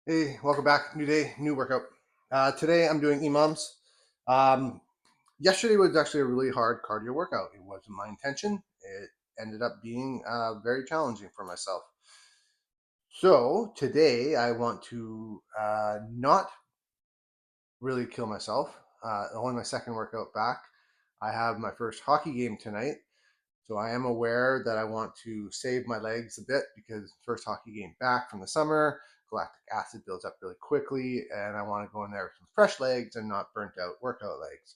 Hey, welcome back. New day, new workout. Today I'm doing EMOMs. Um, Yesterday was actually a really hard cardio workout. It wasn't my intention. It ended up being very challenging for myself. So today I want to not really kill myself. Only my second workout back. I have my first hockey game tonight. So I am aware that I want to save my legs a bit because first hockey game back from the summer, galactic acid builds up really quickly, and I want to go in there with some fresh legs and not burnt out workout legs.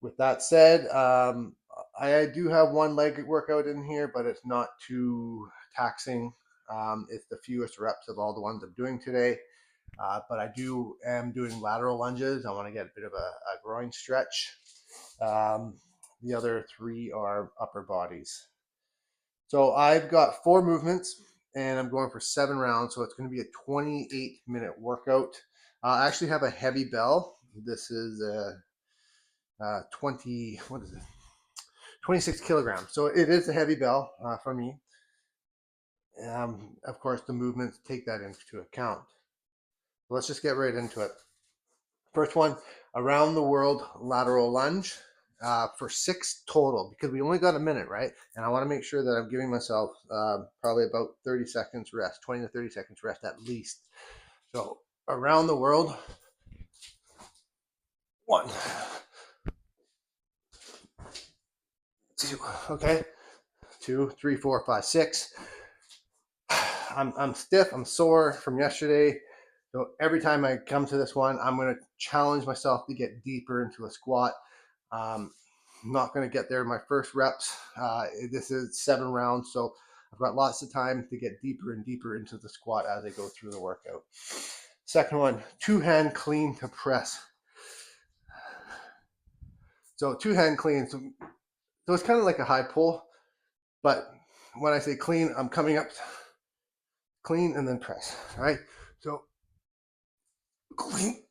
With that said, I do have one leg workout in here, but it's not too taxing. It's the fewest reps of all the ones I'm doing today. But I am doing lateral lunges. I want to get a bit of a groin stretch. Um, the other three are upper bodies. So I've got 4 movements and I'm going for 7 rounds. So it's going to be a 28-minute workout. I actually have a heavy bell. This is a 20, what is it? 26 kilograms. So it is a heavy bell for me. Of course, the movements take that into account. So let's just get right into it. First one, around the world lateral lunge for 6 total because we only got a minute, right? And I want to make sure that I'm giving myself probably about 30 seconds rest, 20 to 30 seconds rest at least. So around the world, 1, 2, okay, 2, 3, 4, 5, 6. I'm stiff, I'm sore from yesterday. So every time I come to this one, I'm going to challenge myself to get deeper into a squat. I'm not going to get there in my first reps. This is 7 rounds, so I've got lots of time to get deeper and deeper into the squat as I go through the workout. Second one, 2-hand clean to press. So 2-hand clean, so it's kind of like a high pull, but when I say clean, I'm coming up clean and then press, all right? So clean.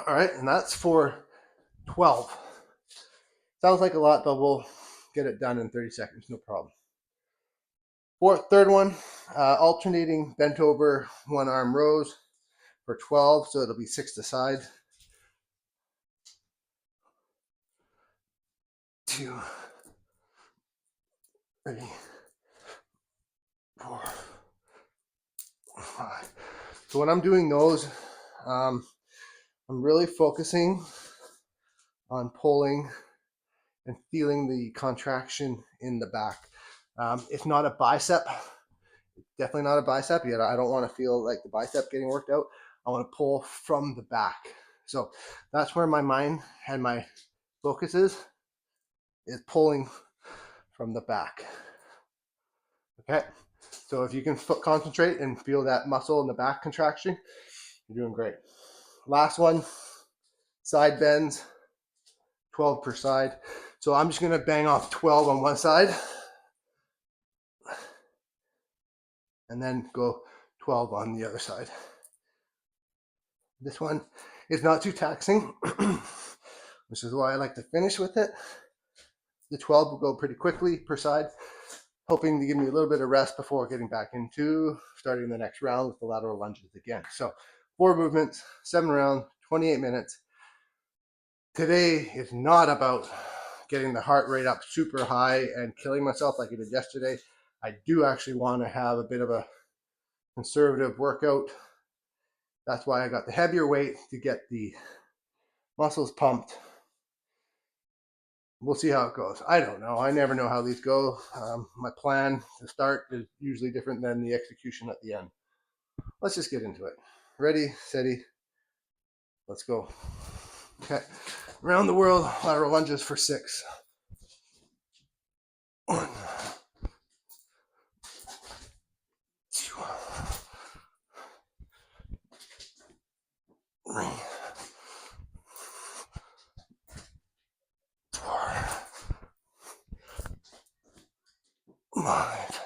All right, and that's for 12. Sounds like a lot, but we'll get it done in 30 seconds, no problem. Third one, alternating bent over one arm rows for 12, so it'll be 6 to side. 2, 3, 4, 5. So when I'm doing those, I'm really focusing on pulling and feeling the contraction in the back. It's not a bicep, definitely not a bicep yet. I don't want to feel like the bicep getting worked out. I want to pull from the back. So that's where my mind and my focus is pulling from the back. Okay, so if you can concentrate and feel that muscle in the back contraction, you're doing great. Last one, side bends, 12 per side. So I'm just gonna bang off 12 on one side and then go 12 on the other side. This one is not too taxing, which is why I like to finish with it. The 12 will go pretty quickly per side, hoping to give me a little bit of rest before getting back into starting the next round with the lateral lunges again. So 4 movements, 7 rounds, 28 minutes. Today is not about getting the heart rate up super high and killing myself like I did yesterday. I do actually want to have a bit of a conservative workout. That's why I got the heavier weight to get the muscles pumped. We'll see how it goes. I don't know. I never know how these go. My plan to start is usually different than the execution at the end. Let's just get into it. Ready, steady, let's go. Okay, around the world, lateral lunges for 6. 1, 2, 3, 4, 5,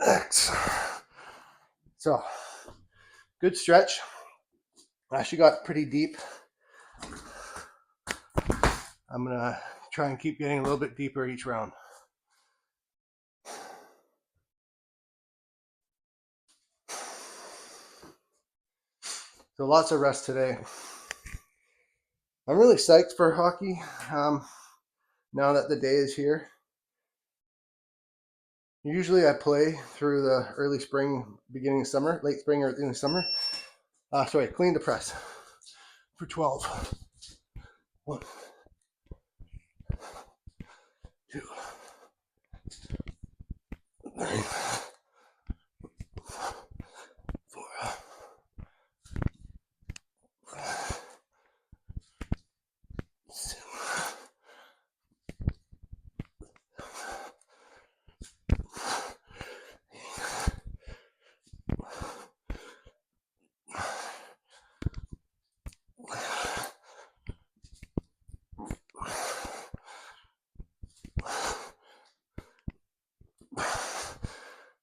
6. So, good stretch. I actually got pretty deep. I'm gonna try and keep getting a little bit deeper each round. So lots of rest today. I'm really psyched for hockey now that the day is here. Usually I play through the early spring, beginning of summer, late spring or beginning of summer. Clean to press for 12. 1, 2, 3, 4.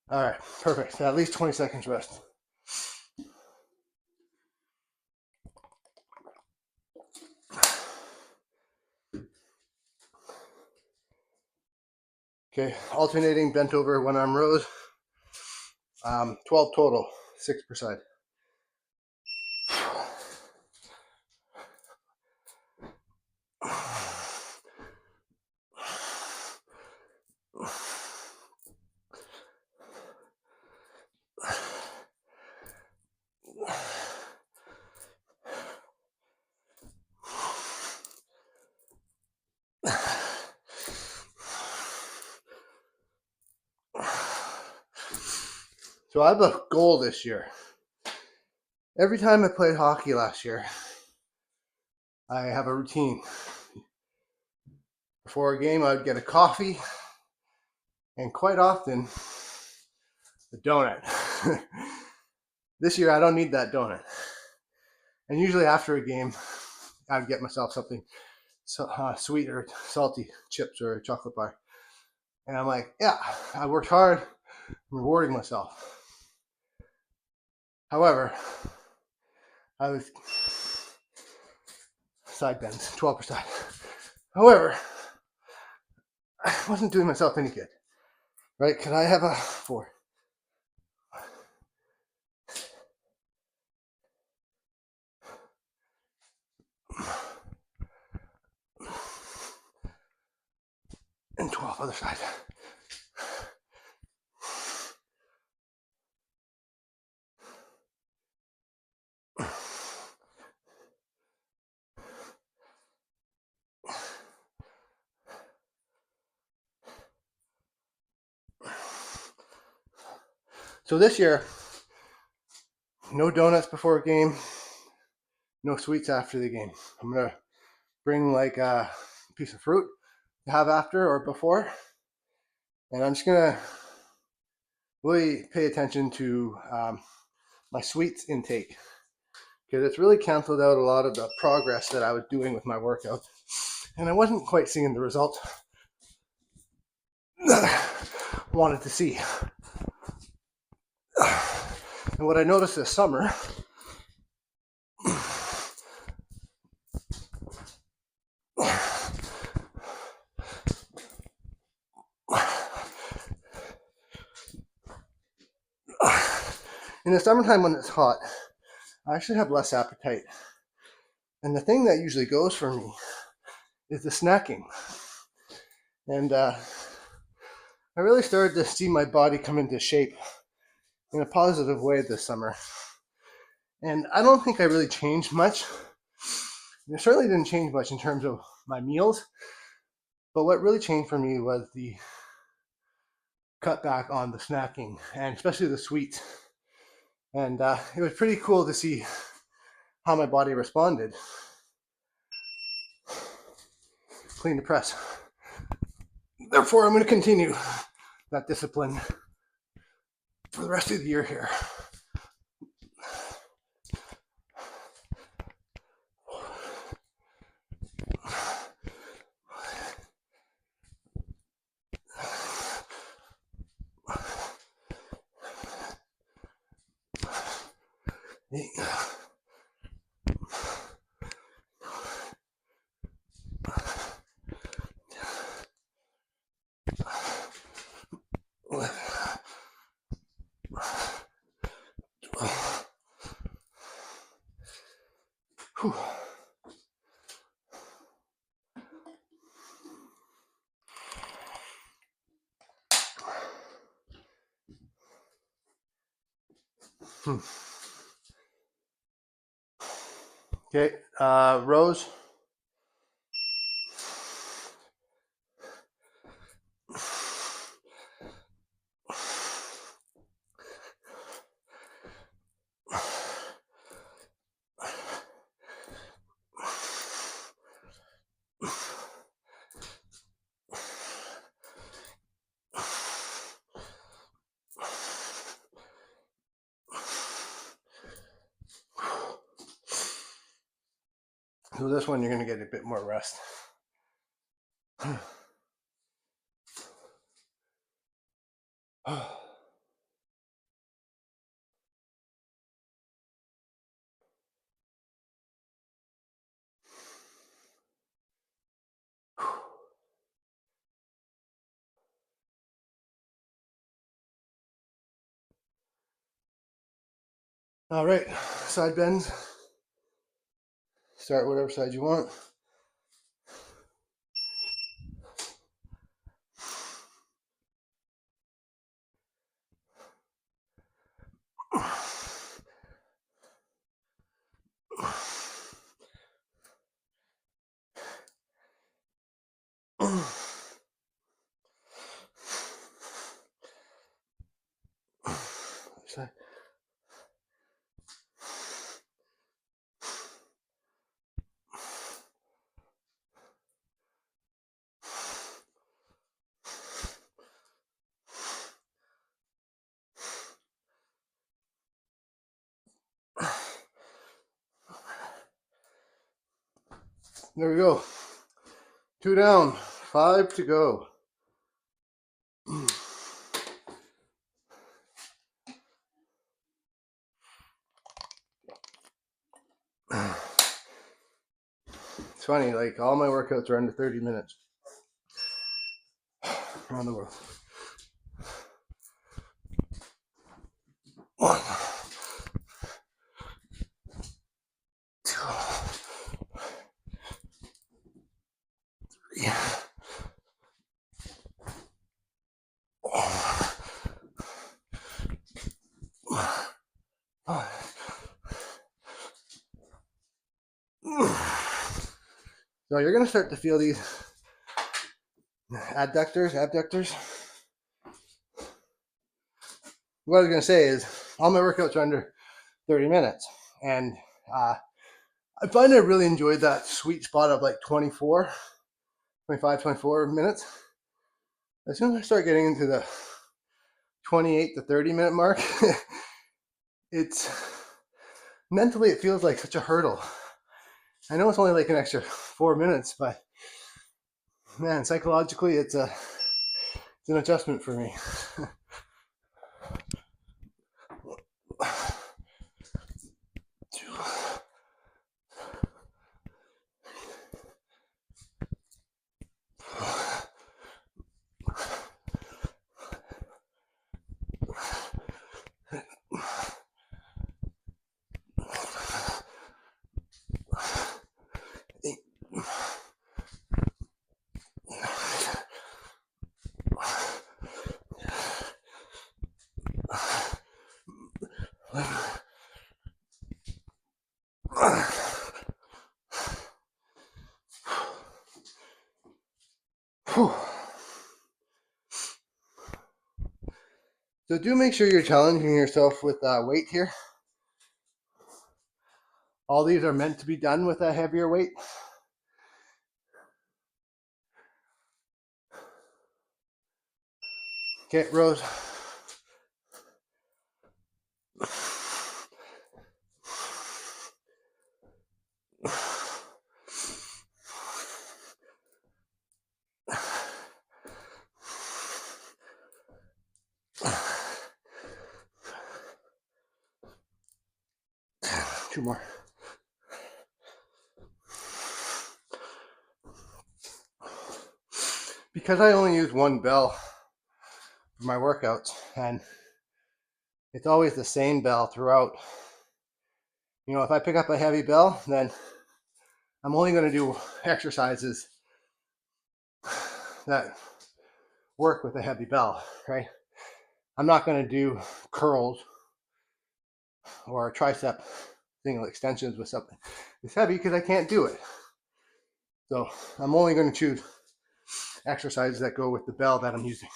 All right, perfect. At least 20 seconds rest. Okay, alternating bent over one arm rows. 12 total, 6 per side. So I have a goal this year. Every time I played hockey last year, I have a routine. Before a game, I would get a coffee, and quite often, a donut. This year, I don't need that donut. And usually after a game, I'd get myself something sweet or salty, chips or a chocolate bar. And I'm like, yeah, I worked hard, I'm rewarding myself. However, I was side bends, 12%. However, I wasn't doing myself any good, right? Could I have a 4? And 12, other side. So this year, no donuts before a game, no sweets after the game. I'm gonna bring like a piece of fruit to have after or before, and I'm just gonna really pay attention to my sweets intake, because it's really canceled out a lot of the progress that I was doing with my workout, and I wasn't quite seeing the result that I wanted to see. And what I noticed this summer in the summertime when it's hot, I actually have less appetite. And the thing that usually goes for me is the snacking. And I really started to see my body come into shape in a positive way this summer. And I don't think I really changed much. It certainly didn't change much in terms of my meals. But what really changed for me was the cut back on the snacking, and especially the sweets. And it was pretty cool to see how my body responded. Clean to press. Therefore, I'm going to continue that discipline for the rest of the year here. Whew. Okay, rows. So this one, you're going to get a bit more rest. All right, side bends. Start whatever side you want. There we go. 2 down, 5 to go. It's funny, like all my workouts are under 30 minutes around the world. 1, 2, 3, 4, 5. So you're going to start to feel these abductors. What I was going to say is all my workouts are under 30 minutes. And I find I really enjoyed that sweet spot of like 25, 24 minutes. As soon as I start getting into the 28 to 30 minute mark, it's mentally, it feels like such a hurdle. I know it's only like an extra 4 minutes, but man, psychologically, it's an adjustment for me. So do make sure you're challenging yourself with weight here. All these are meant to be done with a heavier weight. Okay, rows. Two more. Because I only use one bell for my workouts, and it's always the same bell throughout, You know, if I pick up a heavy bell, then I'm only going to do exercises that work with a heavy bell, right? I'm not going to do curls or tricep single extensions with something it's heavy because I can't do it. So I'm only going to choose exercises that go with the bell that I'm using.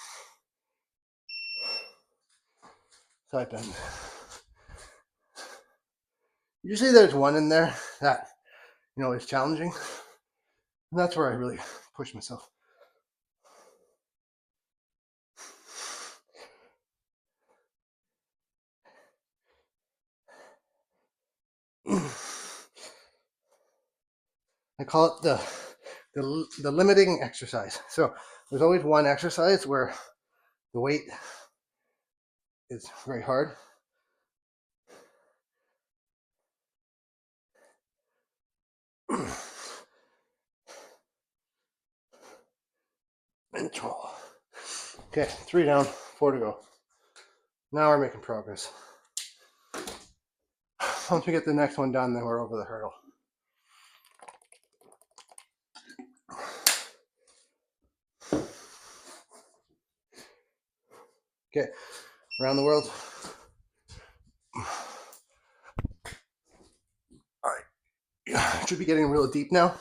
Side bend. Usually there's one in there that, you know, is challenging. And that's where I really push myself. I call it the limiting exercise. So there's always one exercise where the weight is very hard. Control. Okay, 3 down, 4 to go. Now we're making progress. Once we get the next one done, then we're over the hurdle. Okay, around the world. All right, should be getting real deep now.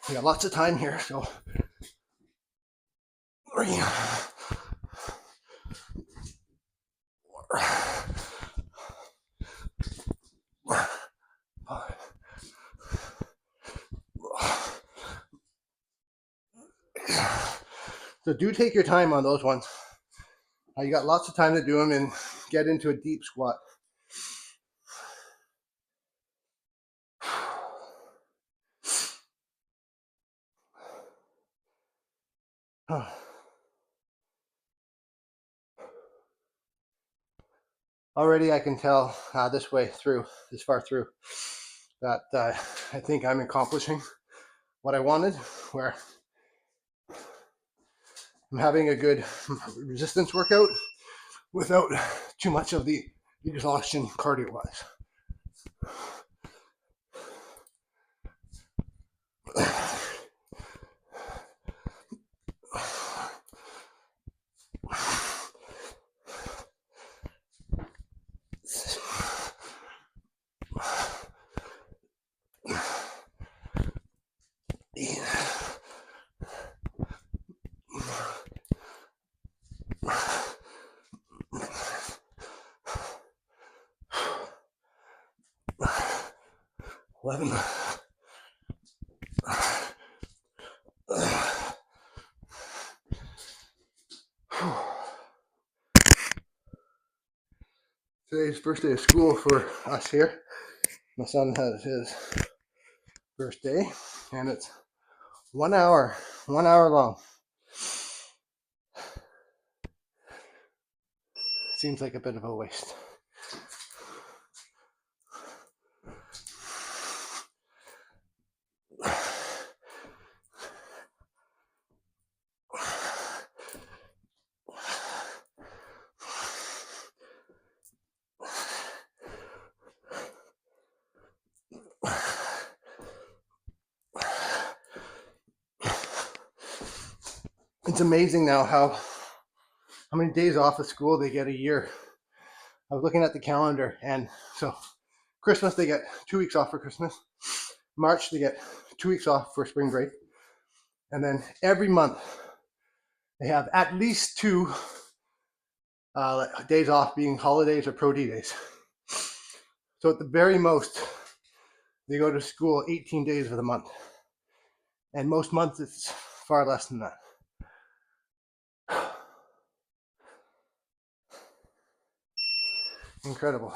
We got lots of time here, so 3, 4, 5. So do take your time on those ones. You got lots of time to do them and get into a deep squat. Already I can tell this far through, that I think I'm accomplishing what I wanted, where I'm having a good resistance workout without too much of the exhaustion cardio-wise. Eleven. Today's first day of school for us here. My son has his first day, and it's 1 hour long. Seems like a bit of a waste. It's amazing now how many days off of school they get a year. I was looking at the calendar, and so Christmas they get 2 weeks off for Christmas. March they get 2 weeks off for spring break, and then every month they have at least 2 days off, being holidays or pro D days. So at the very most, they go to school 18 days of the month, and most months it's far less than that. Incredible.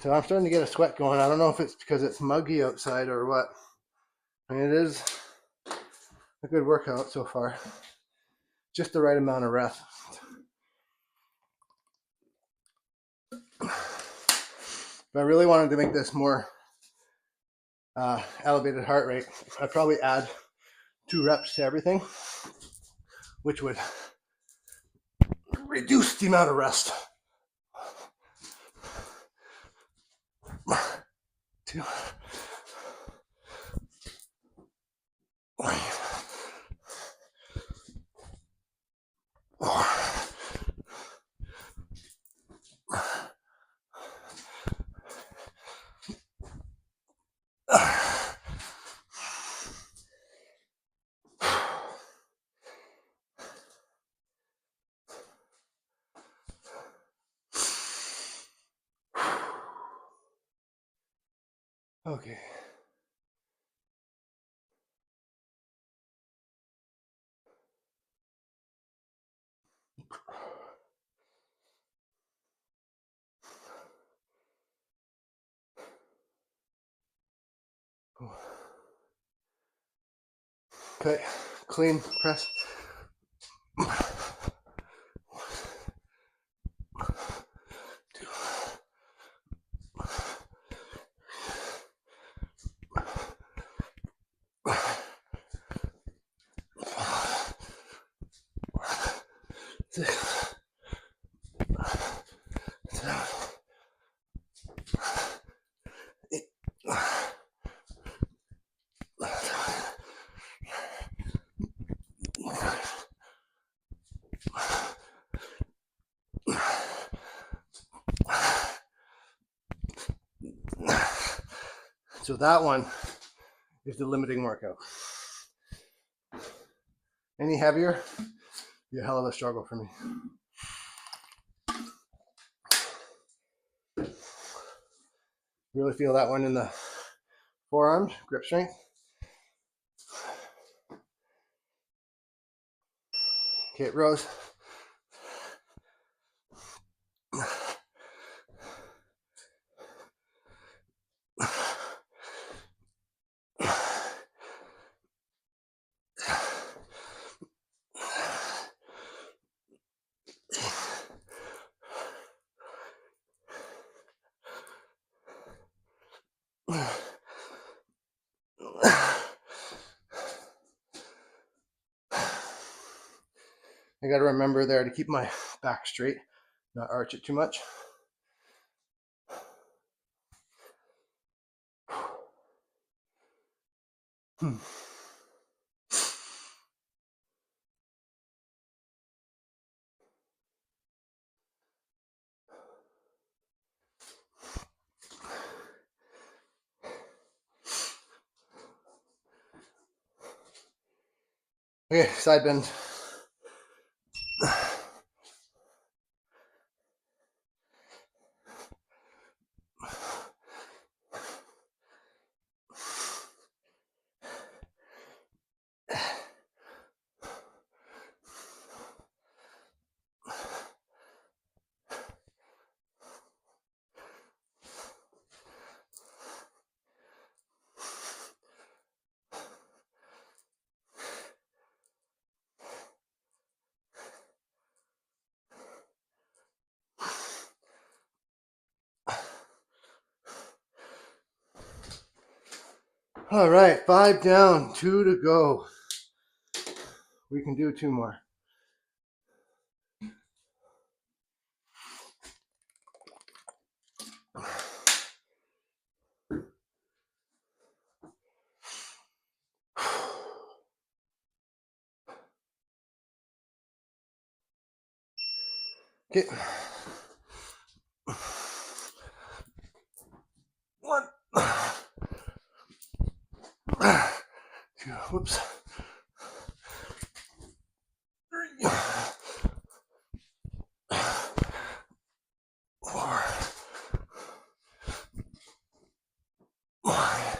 So I'm starting to get a sweat going. I don't know if it's because it's muggy outside or what. I mean, it is a good workout so far. Just the right amount of rest. If I really wanted to make this more elevated heart rate, I'd probably add 2 reps to everything, which would reduce the amount of rest. 2, 3, 4. Okay. Okay, clean press. So that one is the limiting workout. Any heavier, be a hell of a struggle for me. Really feel that one in the forearms, grip strength. Okay, rows. I got to remember there to keep my back straight, not arch it too much. Okay, side bend. All right, 5 down, 2 to go. We can do 2 more. Okay. 1, 2, whoops. 3, 4, 5.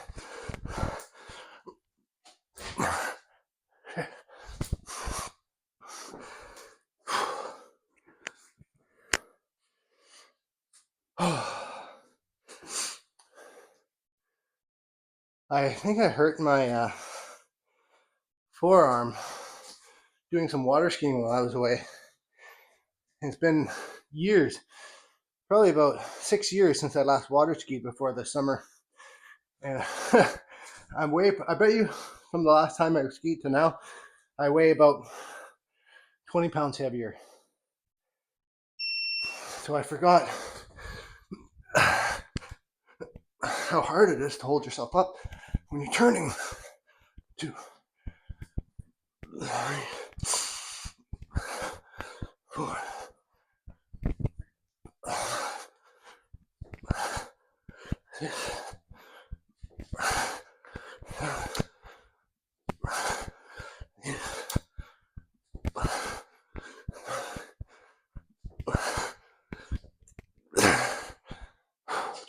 I think I hurt my forearm doing some water skiing while I was away. It's been years, probably about 6 years since I last water skied before the summer. And I bet you from the last time I skied to now, I weigh about 20 pounds heavier. So I forgot how hard it is to hold yourself up when you're turning. 2, 3, 4.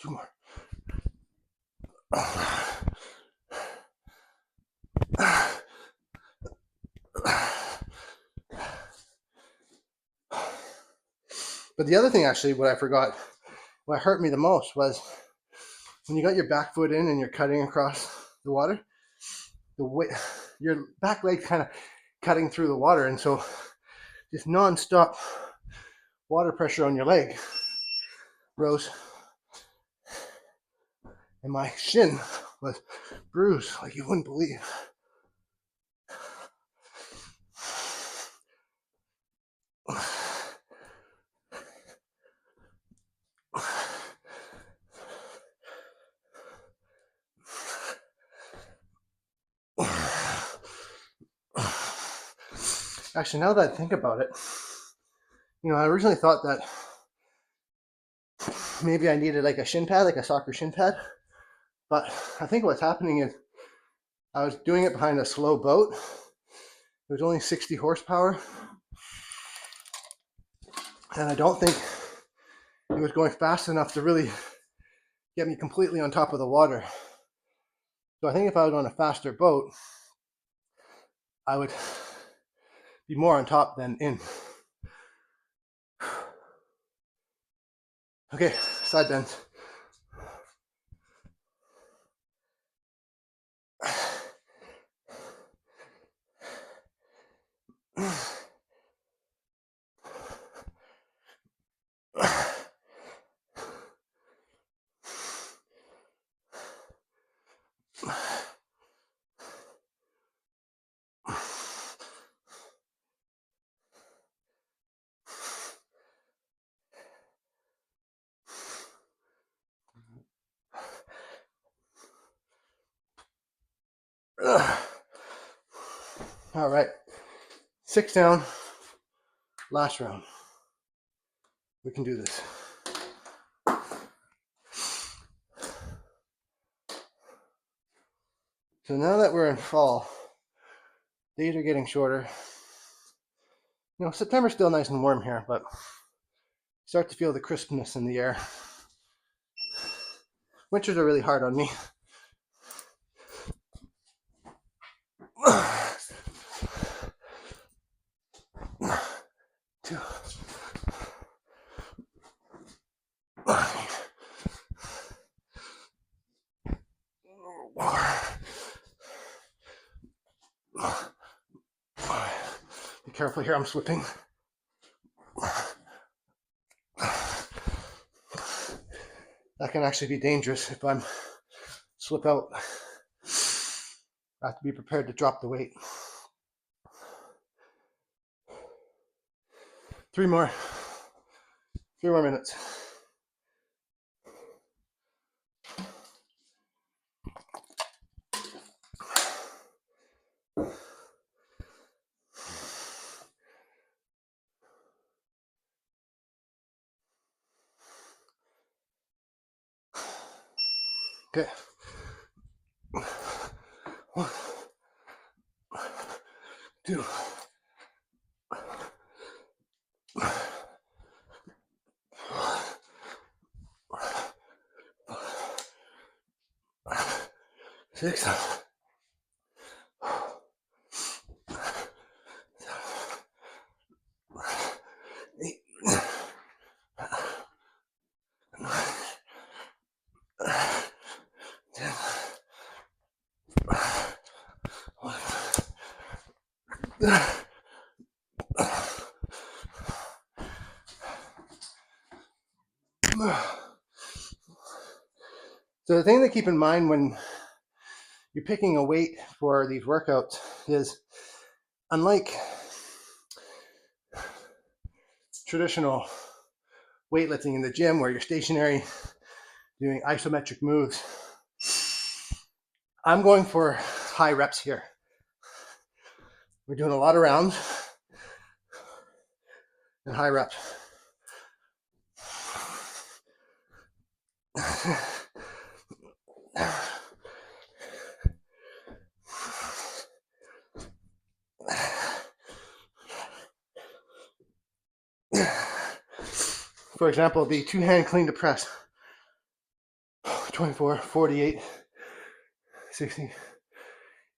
Two more. But the other thing, actually, what I forgot, what hurt me the most was when you got your back foot in and you're cutting across the water, your back leg kind of cutting through the water, and so just non-stop water pressure on your leg rose, and my shin was bruised like you wouldn't believe. Actually, now that I think about it, I originally thought that maybe I needed like a shin pad, like a soccer shin pad. But I think what's happening is I was doing it behind a slow boat. It was only 60 horsepower. And I don't think it was going fast enough to really get me completely on top of the water. So I think if I was on a faster boat, I would be more on top than in. Okay, side bends. All right, 6 down, last round. We can do this. So now that we're in fall, days are getting shorter. September's still nice and warm here, but start to feel the crispness in the air. Winters are really hard on me. Two. Be careful here, I'm slipping. That can actually be dangerous if I'm slip out. I have to be prepared to drop the weight. 3 more minutes. Okay. 1, 2, 6, 8, 9, 10, So the thing to keep in mind when you're picking a weight for these workouts is, unlike traditional weightlifting in the gym where you're stationary doing isometric moves, I'm going for high reps here. We're doing a lot of rounds and high reps. For example, the two-hand clean to press, 24, 48, 60.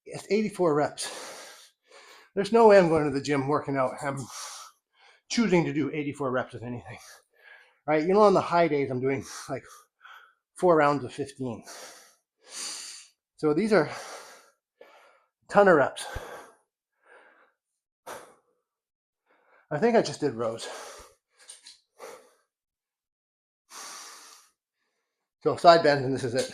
It's 84 reps. There's no way I'm going to the gym working out. I'm choosing to do 84 reps of anything. Right? You know, on the high days, I'm doing like 4 rounds of 15. So these are a ton of reps. I think I just did rows. So side bend, and this is it.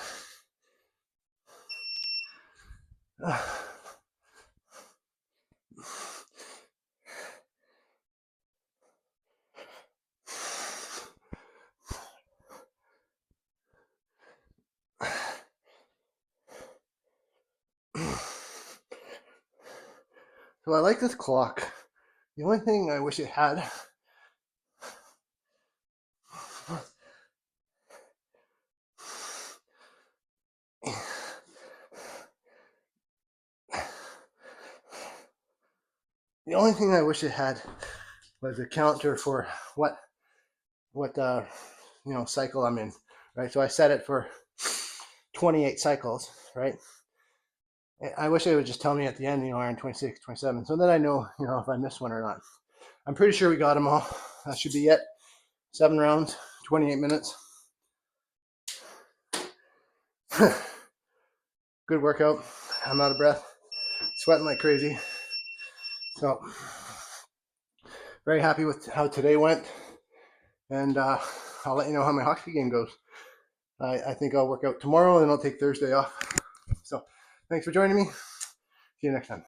So I like this clock. The only thing I wish it had was a counter for what cycle I'm in, right? So I set it for 28 cycles, right? I wish they would just tell me at the end, I'm 26, 27, so then I know, if I miss one or not. I'm pretty sure we got them all. That should be it. 7 rounds, 28 minutes. Good workout. I'm out of breath, sweating like crazy. So very happy with how today went, and I'll let you know how my hockey game goes. I think I'll work out tomorrow, and I'll take Thursday off. So thanks for joining me. See you next time.